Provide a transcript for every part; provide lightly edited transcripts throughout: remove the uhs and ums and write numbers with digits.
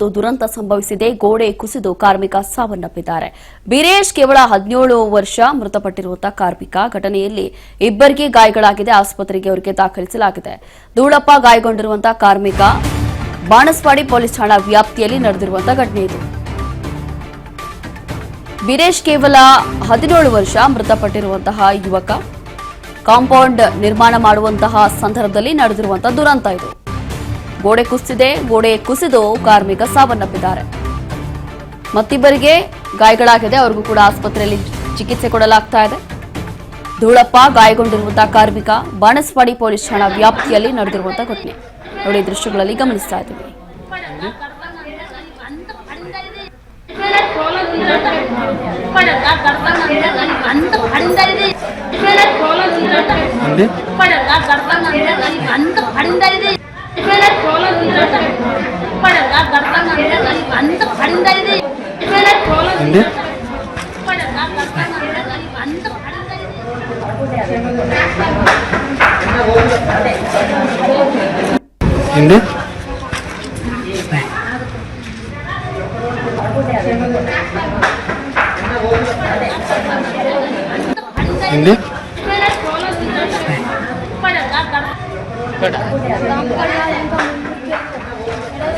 ದುರಂತ ಸಂಭವಿಸಿದೆ. ಗೋಡೆ ಕುಸಿದು ಕಾರ್ಮಿಕ ಸಾವನ್ನಪ್ಪಿದ್ದಾರೆ. ಬೀರೇಶ್ ಕೇವಲ 17 ವರ್ಷ ಮೃತಪಟ್ಟಿರುವಂತಹ ಕಾರ್ಮಿಕ. ಘಟನೆಯಲ್ಲಿ ಇಬ್ಬರಿಗೆ ಗಾಯಗಳಾಗಿದೆ. ಆಸ್ಪತ್ರೆಗೆ ಅವರಿಗೆ ದಾಖಲಿಸಲಾಗಿದೆ. ಧೂಳಪ್ಪ ಗಾಯಗೊಂಡಿರುವಂತಹ ಕಾರ್ಮಿಕ ಬಾಣಸ್ವಾಡಿ ಪೊಲೀಸ್ ಠಾಣಾ ವ್ಯಾಪ್ತಿಯಲ್ಲಿ ನಡೆದಿರುವಂತಹ ಘಟನೆ ಇದು. ಬೀರೇಶ್ ಕೇವಲ 17 ವರ್ಷ ಮೃತಪಟ್ಟಿರುವಂತಹ ಯುವಕ. ಕಾಂಪೌಂಡ್ ನಿರ್ಮಾಣ ಮಾಡುವಂತಹ ಸಂದರ್ಭದಲ್ಲಿ ನಡೆದಿರುವಂತಹ ದುರಂತ ಇದು. ಗೋಡೆ ಕುಸಿದಿದೆ. ಗೋಡೆ ಕುಸಿದು ಕಾರ್ಮಿಕ ಸಾವನ್ನಪ್ಪಿದ್ದಾರೆ. ಮತ್ತಿಬ್ಬರಿಗೆ ಗಾಯಗಳಾಗಿದೆ. ಅವರಿಗೂ ಕೂಡ ಆಸ್ಪತ್ರೆಯಲ್ಲಿ ಚಿಕಿತ್ಸೆ ಕೊಡಲಾಗ್ತಾ ಇದೆ. ಧೂಳಪ್ಪ ಗಾಯಗೊಂಡಿರುವಂತಹ ಕಾರ್ಮಿಕ ಬಾಣಸ್ವಾಡಿ ಪೊಲೀಸ್ ಠಾಣಾ ವ್ಯಾಪ್ತಿಯಲ್ಲಿ ನಡೆದಿರುವಂತಹ ಘಟನೆ ನೋಡಿ ದೃಶ್ಯಗಳಲ್ಲಿ ಗಮನಿಸ್ತಾ ಇದ್ದೀವಿ.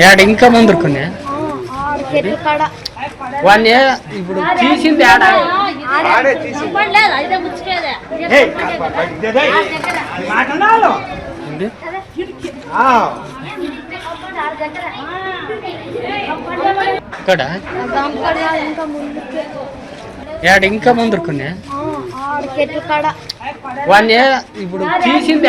యాడ్ ఇంకా ముందుకునే వాణ్ణి ఇప్పుడు తీసింది ఇక్కడ యాడ్ ఇంకా ముందుకునే వాణ్ణి ఇప్పుడు తీసింది